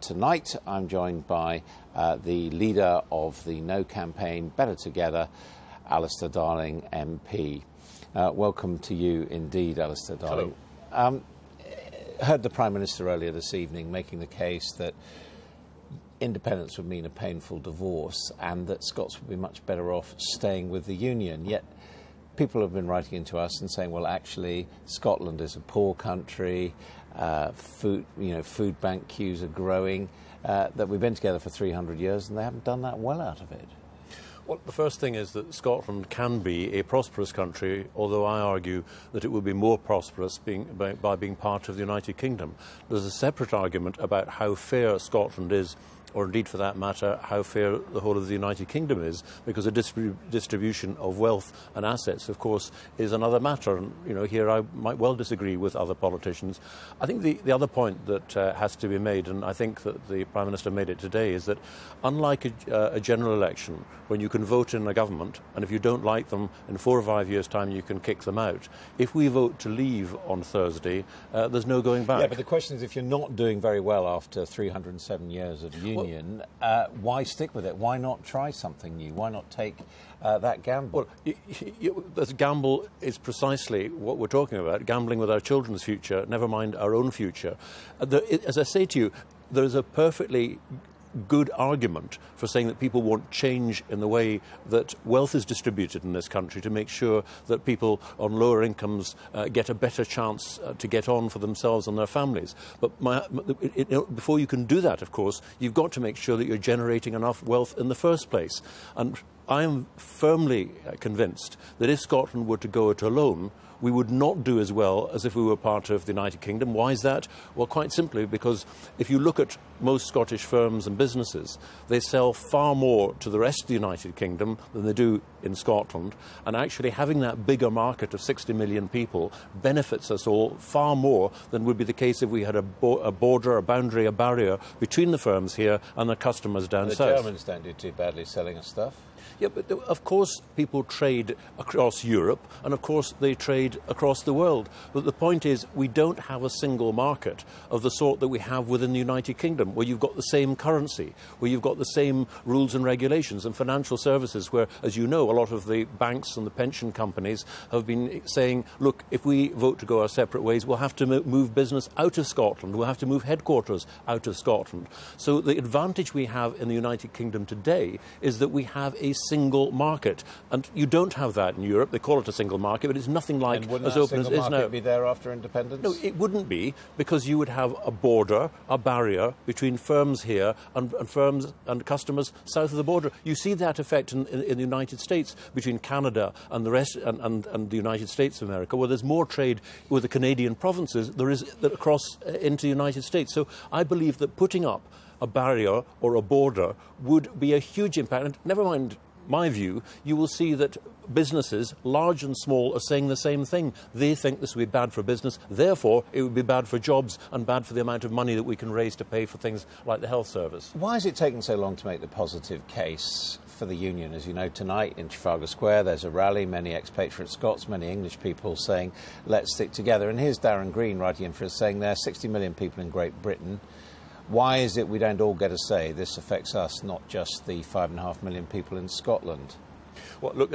tonight I'm joined by the leader of the No campaign, Better Together, Alistair Darling MP. Welcome to you indeed, Alistair Darling. Heard the Prime Minister earlier this evening making the case that independence would mean a painful divorce and that Scots would be much better off staying with the Union. Yet people have been writing into us and saying, well, actually, Scotland is a poor country, food bank queues are growing, that we've been together for 300 years and they haven't done that well out of it. Well, the first thing is that Scotland can be a prosperous country, although I argue that it will be more prosperous by being part of the United Kingdom. There's a separate argument about how fair Scotland is, or indeed, for that matter, how fair the whole of the United Kingdom is, because the distribution of wealth and assets, of course, is another matter. And, you know, here I might well disagree with other politicians. I think the other point that has to be made, and I think that the Prime Minister made it today, is that unlike a general election, when you can vote in a government, and if you don't like them, in 4 or 5 years' time, you can kick them out. If we vote to leave on Thursday, there's no going back. Yeah, but the question is, if you're not doing very well after 307 years of union, why stick with it? Why not try something new? Why not take that gamble? Well, this gamble is precisely what we're talking about, gambling with our children's future, never mind our own future. As I say to you, there is a perfectly good argument for saying that people want change in the way that wealth is distributed in this country to make sure that people on lower incomes get a better chance to get on for themselves and their families. But before you can do that, of course, you've got to make sure that you're generating enough wealth in the first place. And I am firmly convinced that if Scotland were to go it alone, we would not do as well as if we were part of the United Kingdom. Why is that? Well, quite simply because if you look at most Scottish firms and businesses, they sell far more to the rest of the United Kingdom than they do in Scotland. And actually having that bigger market of 60 million people benefits us all far more than would be the case if we had a border, a boundary, a barrier between the firms here and the customers down south. The Germans don't do too badly selling us stuff. Yeah, but of course people trade across Europe and of course they trade across the world. But the point is we don't have a single market of the sort that we have within the United Kingdom, where you've got the same currency, where you've got the same rules and regulations and financial services, where, as you know, a lot of the banks and the pension companies have been saying, look, if we vote to go our separate ways, we'll have to move business out of Scotland, we'll have to move headquarters out of Scotland. So the advantage we have in the United Kingdom today is that we have a single market, and you don't have that in Europe. They call it a single market, but it's nothing like as open as it is now. Wouldn't that be there after independence? No, it wouldn't be, because you would have a border, a barrier between firms here and firms and customers south of the border. You see that effect in the United States between Canada and the rest and the United States of America, where there's more trade with the Canadian provinces there is across into the United States. So I believe that putting up a barrier or a border would be a huge impact. And never mind my view, you will see that businesses, large and small, are saying the same thing. They think this would be bad for business, therefore it would be bad for jobs and bad for the amount of money that we can raise to pay for things like the health service. Why has it taken so long to make the positive case for the Union? As you know, tonight in Trafalgar Square there's a rally, many expatriate Scots, many English people saying, let's stick together. And here's Darren Green writing in for us saying there are 60 million people in Great Britain. Why is it we don't all get a say? This affects us, not just the 5.5 million people in Scotland. Well, look,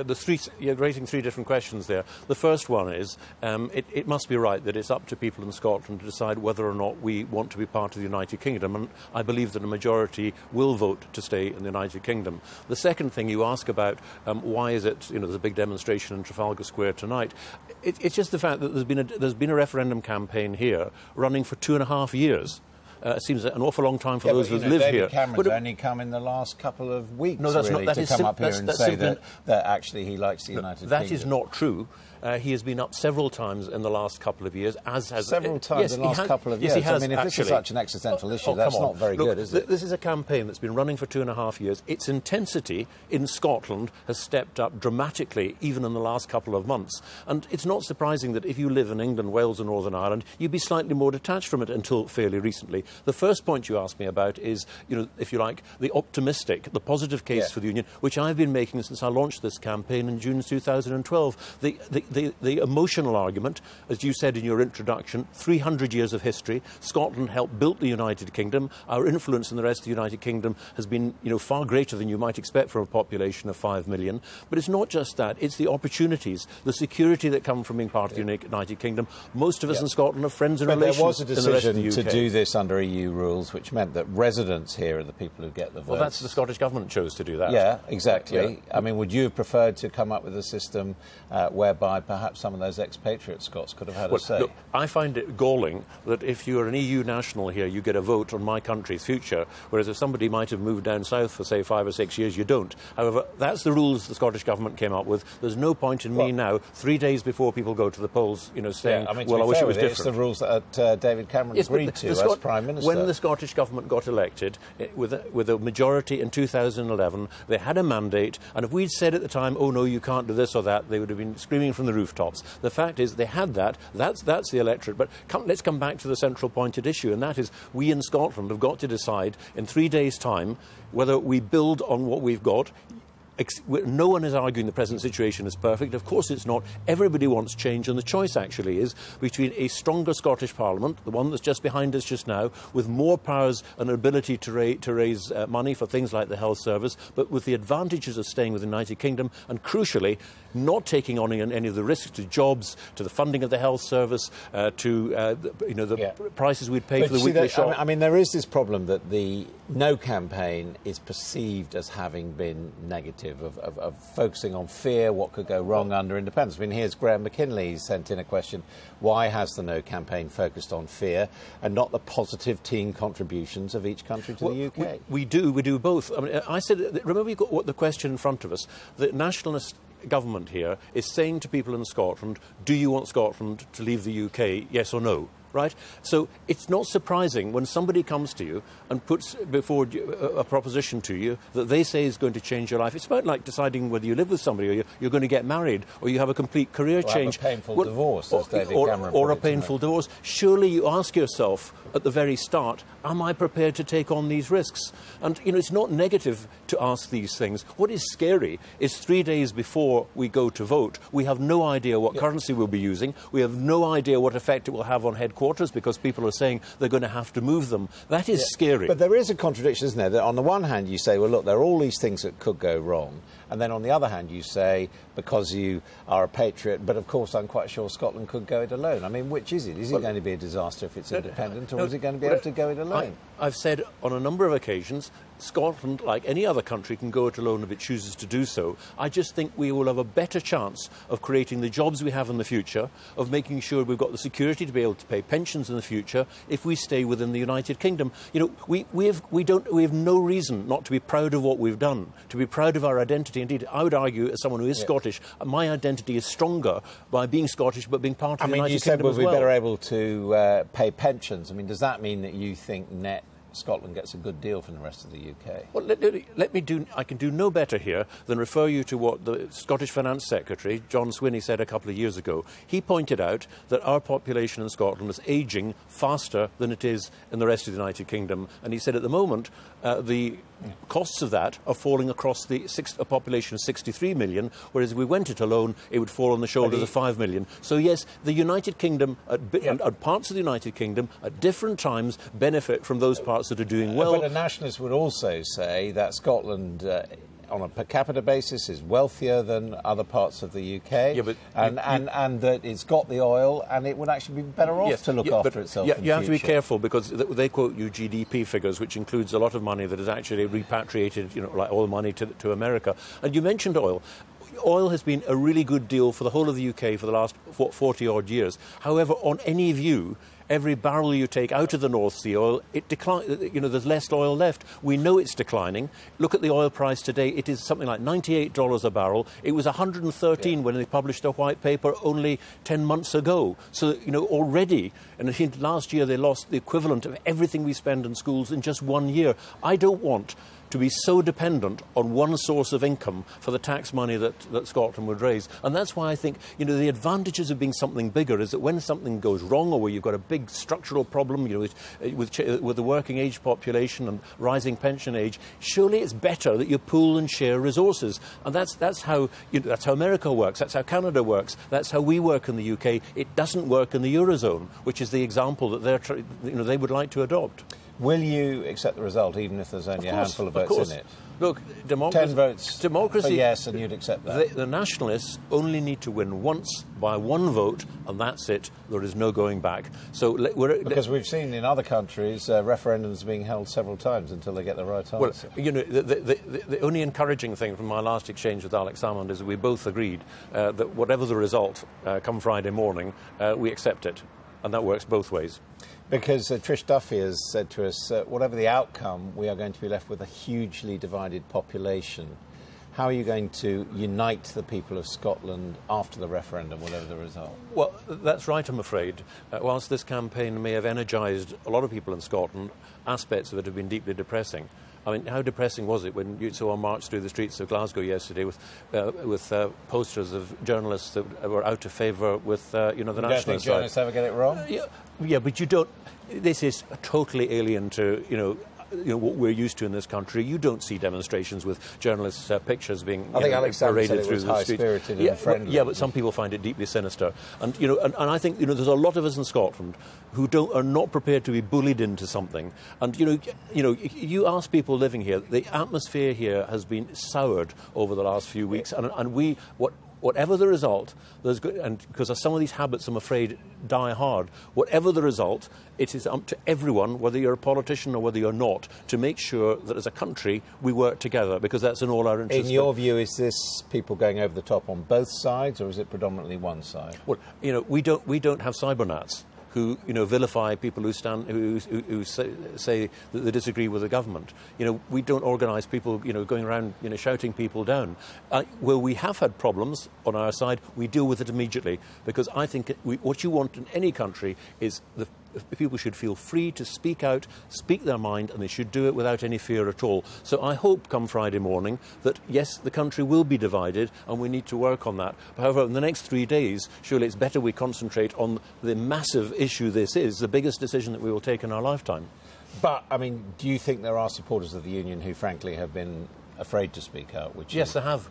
you're raising 3 different questions there. The first one is, it must be right that it's up to people in Scotland to decide whether or not we want to be part of the United Kingdom, and I believe that a majority will vote to stay in the United Kingdom. The second thing you ask about, why is it, you know, there's a big demonstration in Trafalgar Square tonight. It's just the fact that there's been a referendum campaign here running for 2.5 years. It seems an awful long time for those who live David here. Cameron's only come in the last couple of weeks, no, that's really, not, that to come up here and say that actually he likes the United Kingdom. That is not true. He has been up several times in the last couple of years, as has... Several times in the last couple of years? Yes, he has, I mean, if this is such an existential issue, that's not very good, is it? This is a campaign that's been running for 2.5 years. Its intensity in Scotland has stepped up dramatically, even in the last couple of months. And it's not surprising that if you live in England, Wales and Northern Ireland, you'd be slightly more detached from it until fairly recently. The first point you asked me about is, if you like, the optimistic, the positive case for the Union, which I've been making since I launched this campaign in June 2012. The emotional argument, as you said in your introduction, 300 years of history. Scotland helped build the United Kingdom. Our influence in the rest of the United Kingdom has been, far greater than you might expect from a population of 5 million. But it's not just that. It's the opportunities, the security that come from being part of the United Kingdom. Most of us in Scotland are friends and relations. There was a decision in the rest of the UK. to do this under EU rules, which meant that residents here are the people who get the votes. Well, that's the Scottish Government chose to do that. Yeah, exactly. Yeah. I mean, would you have preferred to come up with a system whereby perhaps some of those expatriate Scots could have had a say? Look, I find it galling that if you're an EU national here, you get a vote on my country's future, whereas if somebody might have moved down south for, say, 5 or 6 years, you don't. However, that's the rules the Scottish Government came up with. There's no point in me now, 3 days before people go to the polls, saying, I well, I wish it was different. It's the rules that David Cameron agreed to as Prime Minister. When the Scottish Government got elected, with a majority in 2011, they had a mandate, and if we'd said at the time, oh no, you can't do this or that, they would have been screaming from the rooftops. The fact is, they had that. That's the electorate. But let's come back to the central pointed issue, and that is, we in Scotland have got to decide in 3 days' time whether we build on what we've got. No one is arguing the present situation is perfect. Of course it's not. Everybody wants change, and the choice actually is between a stronger Scottish Parliament, the one that's just behind us just now, with more powers and ability to raise money for things like the health service, but with the advantages of staying with the United Kingdom, and crucially, not taking on any of the risks to jobs, to the funding of the health service, to the prices we'd pay for the weekly shop. I mean, there is this problem that the No campaign is perceived as having been negative, of focusing on fear, what could go wrong under independence. I mean, here's Graham McKinley sent in a question: why has the No campaign focused on fear and not the positive teen contributions of each country to the UK? We do both. I mean, I said, remember, you've got the question in front of us. The nationalist government here is saying to people in Scotland, do you want Scotland to leave the UK, yes or no? Right? So it's not surprising when somebody comes to you and puts before you a proposition to you that they say is going to change your life. It's about like deciding whether you live with somebody, or you're going to get married, or you have a complete career change. Have a painful divorce, as David Cameron or a painful divorce. Surely you ask yourself at the very start, am I prepared to take on these risks? And, it's not negative to ask these things. What is scary is 3 days before we go to vote, we have no idea what currency we'll be using. We have no idea what effect it will have on headquarters, because people are saying they're going to have to move them. That is scary. But there is a contradiction, isn't there? That on the one hand you say, well, look, there are all these things that could go wrong. And then on the other hand you say, because you are a patriot, but of course I'm quite sure Scotland could go it alone. I mean, which is it? Is it going to be a disaster if it's independent, or is it going to be able to go it alone? I've said on a number of occasions, Scotland, like any other country, can go it alone if it chooses to do so. I just think we will have a better chance of creating the jobs we have in the future, of making sure we've got the security to be able to pay pensions in the future if we stay within the United Kingdom. We have no reason not to be proud of what we've done, to be proud of our identity. Indeed, I would argue, as someone who is Scottish, my identity is stronger by being Scottish but being part of the United Kingdom as well. You said we'll be better able to pay pensions. I mean, does that mean that you think net Scotland gets a good deal from the rest of the UK? Well, I can do no better here than refer you to what the Scottish Finance Secretary, John Swinney, said a couple of years ago. He pointed out that our population in Scotland is ageing faster than it is in the rest of the United Kingdom. And he said at the moment the costs of that are falling across a population of 63 million, whereas if we went it alone, it would fall on the shoulders of 5 million. So yes, the United Kingdom, and parts of the United Kingdom at different times benefit from those parts that are doing well. But a nationalist would also say that Scotland, on a per capita basis, is wealthier than other parts of the UK, and that it's got the oil, and it would actually be better off to look after itself in the future. You have to be careful, because they quote you GDP figures, which includes a lot of money that is actually repatriated, like oil money to America. And you mentioned oil. Oil has been a really good deal for the whole of the UK for the last 40-odd years. However, on any view, every barrel you take out of the North Sea oil, it declines. There's less oil left. We know it's declining. Look at the oil price today. It is something like $98 a barrel. It was $113 when they published their white paper only 10 months ago. So, already, and I think last year they lost the equivalent of everything we spend in schools in just 1 year. I don't want to be so dependent on one source of income for the tax money that Scotland would raise. And that's why I think, the advantages of being something bigger is that when something goes wrong, or where you've got a big structural problem, with the working age population and rising pension age, surely it's better that you pool and share resources. And that's how America works, that's how Canada works, that's how we work in the UK. It doesn't work in the Eurozone, which is the example that they would like to adopt. Will you accept the result, even if there's only a handful of votes in it? Look, 10 votes for yes, and you'd accept that? The nationalists only need to win once by one vote, and that's it. There is no going back. Because we've seen in other countries referendums being held several times until they get the right answer. Well, the only encouraging thing from my last exchange with Alex Salmond is that we both agreed that whatever the result come Friday morning, we accept it. And that works both ways. Because Trish Duffy has said to us, whatever the outcome, we are going to be left with a hugely divided population. How are you going to unite the people of Scotland after the referendum, whatever the result? Well, that's right, I'm afraid. Whilst this campaign may have energised a lot of people in Scotland, aspects of it have been deeply depressing. I mean, how depressing was it when you saw a march through the streets of Glasgow yesterday with posters of journalists that were out of favour with, the nationalist side? You don't think journalists ever get it wrong? Yeah, but you don't. This is totally alien to, what we're used to in this country. You don't see demonstrations with journalists' pictures being paraded through the streets. High-spirited and friendly. Yeah, but some people find it deeply sinister. And and I think there's a lot of us in Scotland who are not prepared to be bullied into something. And you ask people living here, the atmosphere here has been soured over the last few weeks, and whatever the result, and because some of these habits, I'm afraid, die hard. Whatever the result, it is up to everyone, whether you're a politician or whether you're not, to make sure that as a country we work together, because that's in all our interests. In your view, is this people going over the top on both sides, or is it predominantly one side? Well, we don't have cybernats who vilify people who say that they disagree with the government. We don't organise people going around shouting people down. Where we have had problems on our side, we deal with it immediately, because I think what you want in any country is people should feel free to speak out, speak their mind, and they should do it without any fear at all. So I hope come Friday morning that, yes, the country will be divided and we need to work on that. However, in the next 3 days, surely it's better we concentrate on the massive issue this is, the biggest decision that we will take in our lifetime. But, do you think there are supporters of the union who, frankly, have been afraid to speak out? Yes, I have.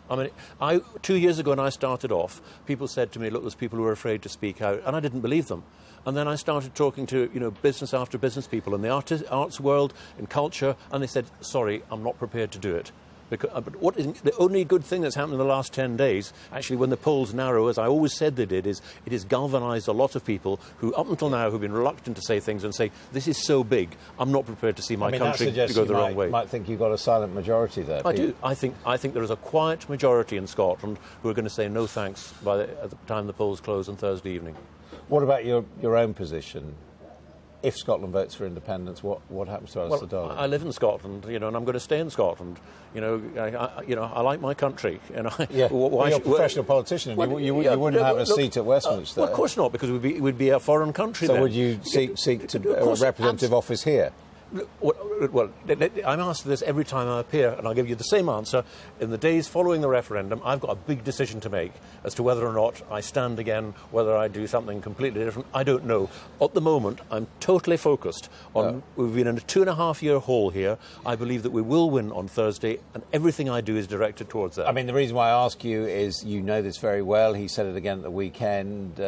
2 years ago when I started off, people said to me, look, there's people who are afraid to speak out, and I didn't believe them. And then I started talking to, business after business people in the arts world, in culture, and they said, sorry, I'm not prepared to do it. But what is the only good thing that's happened in the last 10 days, actually, when the polls narrow, as I always said they did, is it has galvanised a lot of people who, up until now, who've been reluctant to say things and say, this is so big, I'm not prepared to see my country go the wrong way. You might think you've got a silent majority there. I do. I think there is a quiet majority in Scotland who are going to say no thanks at the time the polls close on Thursday evening. What about your own position? If Scotland votes for independence, what happens to Alistair Darling? I live in Scotland, and I'm going to stay in Scotland. I like my country. You're a professional politician, and you wouldn't have a seat at Westminster. Well, of course not, because we'd be a foreign country. So then. Would you seek to a representative office here? Well, I'm asked this every time I appear, and I'll give you the same answer. In the days following the referendum, I've got a big decision to make as to whether or not I stand again, whether I do something completely different. I don't know. At the moment, I'm totally focused on... We've been in a 2.5-year haul here. I believe that we will win on Thursday, and everything I do is directed towards that. The reason why I ask you is you know this very well. He said it again at the weekend.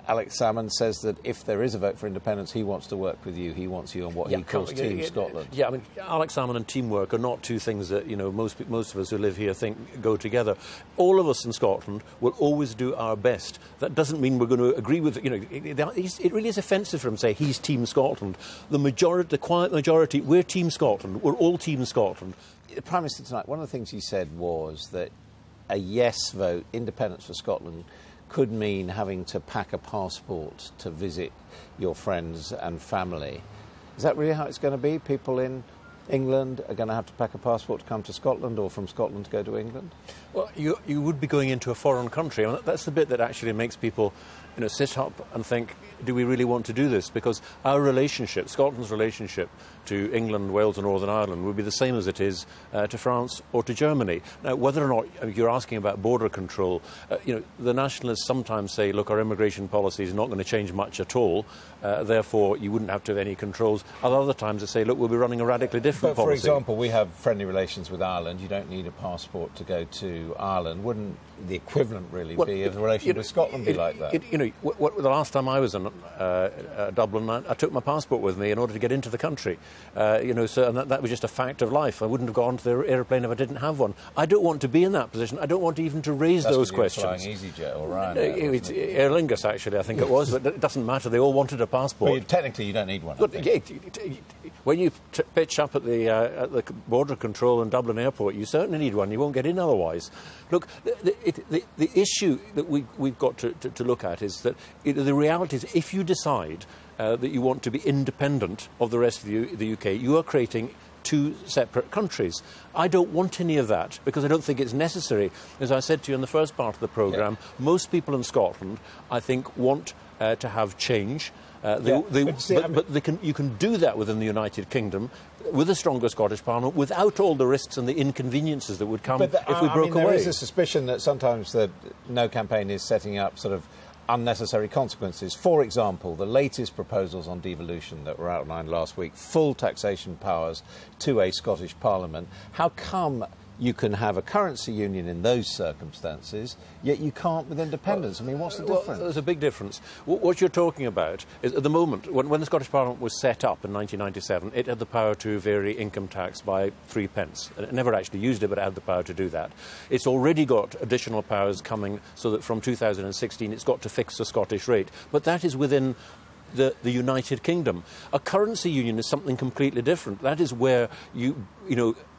Alex Salmond says that if there is a vote for independence, he wants to work with you. He wants you on what he calls Team Scotland. Yeah, Alex Salmond and teamwork are not two things that most of us who live here think go together. All of us in Scotland will always do our best. That doesn't mean we're going to agree with it. It really is offensive for him to say he's Team Scotland. The quiet majority, we're Team Scotland. We're all Team Scotland. The Prime Minister tonight, one of the things he said was that a yes vote, independence for Scotland, could mean having to pack a passport to visit your friends and family. Is that really how it's going to be? People in England are going to have to pack a passport to come to Scotland, or from Scotland to go to England? Well, you would be going into a foreign country. That's the bit that actually makes people sit up and think, do we really want to do this? Because our relationship, Scotland's relationship to England, Wales and Northern Ireland would be the same as it is to France or to Germany. Now, whether or not you're asking about border control, the nationalists sometimes say, look, our immigration policy is not going to change much at all, therefore you wouldn't have to have any controls. At other times they say, look, we'll be running a radically different policy. For example, we have friendly relations with Ireland. You don't need a passport to go to Ireland. Wouldn't the equivalent really be of the relationship with Scotland be like that? The last time I was in Dublin, I took my passport with me in order to get into the country. And that was just a fact of life. I wouldn't have gone to the aeroplane if I didn't have one. I don't want to be in that position. I don't want even to raise those questions. Flying EasyJet or Ryanair. It's Aer Lingus, actually, I think it was, but it doesn't matter. They all wanted a passport. Well, technically, you don't need one. When you pitch up at the border control in Dublin Airport, you certainly need one. You won't get in otherwise. Look, the issue that we've got to look at is that the reality is, if you decide that you want to be independent of the rest of the UK, you are creating two separate countries. I don't want any of that because I don't think it's necessary. As I said to you in the first part of the programme, most people in Scotland, I think, want to have change. But you can do that within the United Kingdom with a stronger Scottish Parliament without all the risks and the inconveniences that would come if we broke away. There is a suspicion that sometimes the No campaign is setting up sort of unnecessary consequences. For example, the latest proposals on devolution that were outlined last week, full taxation powers to a Scottish Parliament. How come you can have a currency union in those circumstances, yet you can't with independence? I mean, what's the difference? Well, there's a big difference. What you're talking about is, at the moment, when the Scottish Parliament was set up in 1997, it had the power to vary income tax by 3 pence. It never actually used it, but it had the power to do that. It's already got additional powers coming, so that from 2016 it's got to fix the Scottish rate. But that is within the United Kingdom. A currency union is something completely different. That is where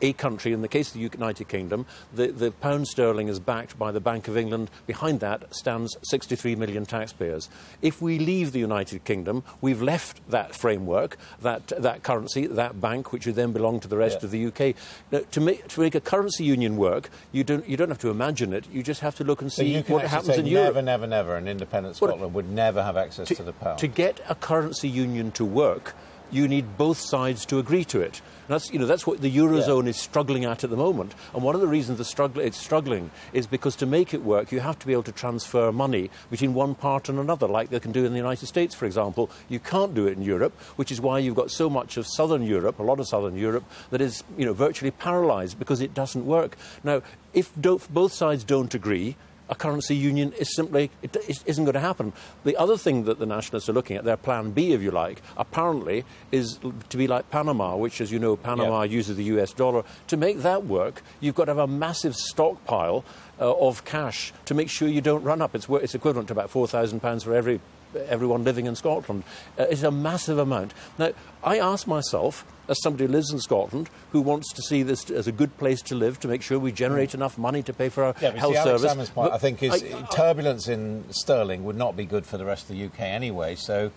a country, in the case of the United Kingdom, the pound sterling is backed by the Bank of England. Behind that stands 63 million taxpayers. If we leave the United Kingdom, we've left that framework, that currency, that bank, which would then belong to the rest of the UK. Now, to make a currency union work, you don't have to imagine it. You just have to look and see what happens in Europe. Never, an independent Scotland would never have access to the pound. To get a currency union to work, you need both sides to agree to it. And that's what the Eurozone is struggling at the moment. And one of the reasons it's struggling is because to make it work, you have to be able to transfer money between one part and another, like they can do in the United States, for example. You can't do it in Europe, which is why you've got so much of Southern Europe, a lot of Southern Europe, that is virtually paralysed because it doesn't work. Now, if both sides don't agree, a currency union is simply isn't going to happen. The other thing that the nationalists are looking at, their plan B, if you like, apparently is to be like Panama, which, as you know, Panama uses the US dollar. To make that work, you've got to have a massive stockpile of cash to make sure you don't run up. It's equivalent to about £4,000 for everyone living in Scotland. It's a massive amount. Now, I ask myself, as somebody who lives in Scotland, who wants to see this as a good place to live, to make sure we generate enough money to pay for our health service. Salmon's point, I think, is turbulence in sterling would not be good for the rest of the UK anyway, so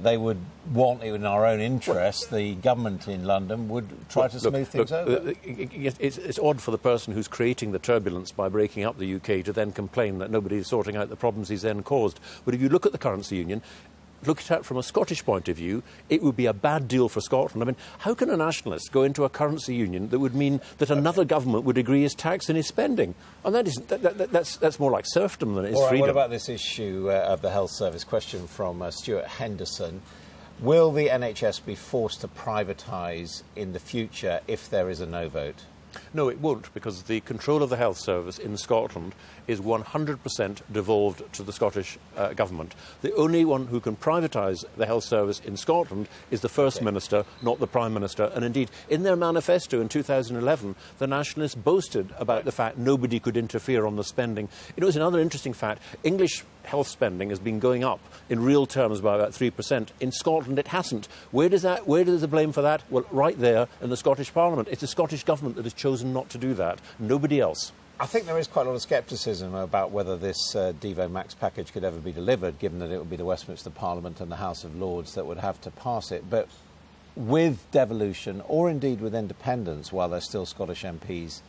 they would want it in our own interest. The government in London would try to smooth things over. It's odd for the person who's creating the turbulence by breaking up the UK to then complain that nobody's sorting out the problems he's then caused. But if you look at the currency union, look at it from a Scottish point of view, it would be a bad deal for Scotland. I mean, how can a nationalist go into a currency union that would mean that another government would agree his tax and his spending? And that's more like serfdom than it is freedom. What about this issue of the health service? Question from Stuart Henderson. Will the NHS be forced to privatise in the future if there is a no vote? No, it won't, because the control of the health service in Scotland is 100% devolved to the Scottish government. The only one who can privatise the health service in Scotland is the First Minister, not the Prime Minister. And indeed, in their manifesto in 2011, the Nationalists boasted about the fact nobody could interfere on the spending. It's another interesting fact. English health spending has been going up in real terms by about 3%. In Scotland, it hasn't. Where does the blame for that? Well, right there in the Scottish Parliament. It's the Scottish Government that has chosen not to do that. Nobody else. I think there is quite a lot of scepticism about whether this Devo Max package could ever be delivered, given that it would be the Westminster Parliament and the House of Lords that would have to pass it. But with devolution, or indeed with independence, while there's still Scottish MPs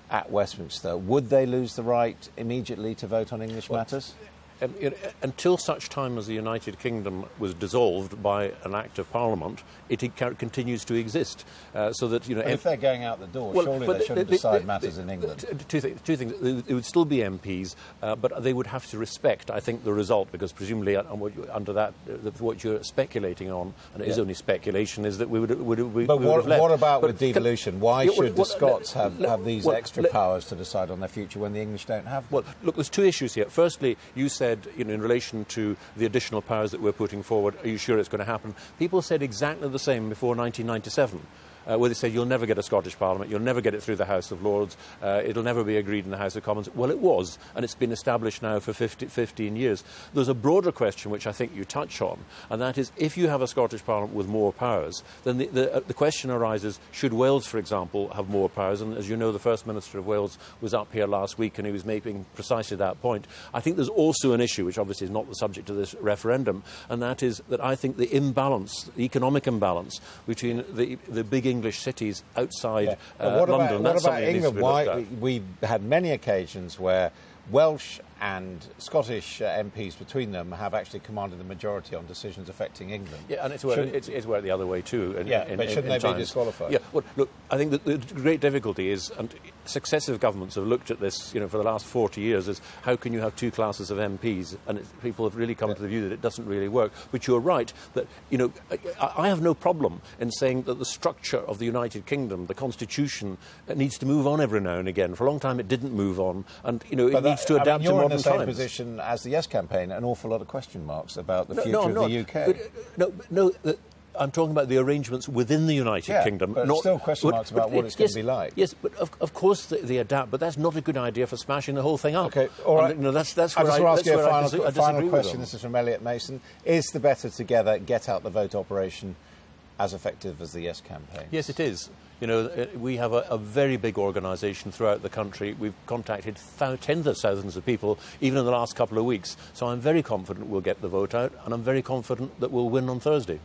at Westminster, would they lose the right immediately to vote on English matters? until such time as the United Kingdom was dissolved by an act of Parliament, it continues to exist. So that But if they're going out the door, surely they shouldn't decide matters in England. Two things. It would still be MPs, but they would have to respect, I think, the result, because presumably under that, what you're speculating on, and it is only speculation, is that we would have left. What about with devolution? Why should the Scots have these extra powers to decide on their future when the English don't have them? Well, look, there's two issues here. Firstly, you said, in relation to the additional powers that we're putting forward, are you sure it's going to happen? People said exactly the same before 1997. Where they said you'll never get a Scottish Parliament, you'll never get it through the House of Lords, it'll never be agreed in the House of Commons. Well, it was, and it's been established now for 15 years. There's a broader question which I think you touch on, and that is, if you have a Scottish Parliament with more powers, then the question arises, should Wales, for example, have more powers? And as you know, the First Minister of Wales was up here last week and he was making precisely that point. I think there's also an issue, which obviously is not the subject of this referendum, and that is that I think the imbalance, the economic imbalance between the big English cities outside London. What about England? We've had many occasions where Welsh and Scottish MPs between them have actually commanded the majority on decisions affecting England. Yeah, and it's worked the other way too. But shouldn't they be disqualified? Yeah, well, look, I think that the great difficulty is, and successive governments have looked at this, for the last 40 years, is how can you have two classes of MPs? And people have really come to the view that it doesn't really work. But you're right that, I have no problem in saying that the structure of the United Kingdom, the constitution, needs to move on every now and again. For a long time, it didn't move on, and it needs to adapt to modern times. You're in the same position as the Yes campaign, an awful lot of question marks about the future of the UK. I'm talking about the arrangements within the United Kingdom. But still question marks about what it's going to be like. Yes, but of course they adapt, but that's not a good idea for smashing the whole thing up. OK, all right. And, that's I just want to ask you a final question. Them. This is from Elliot Mason. Is the Better Together Get Out the Vote operation as effective as the Yes campaign? Yes, it is. We have a very big organisation throughout the country. We've contacted tens of thousands of people, even in the last couple of weeks. So I'm very confident we'll get the vote out, and I'm very confident that we'll win on Thursday.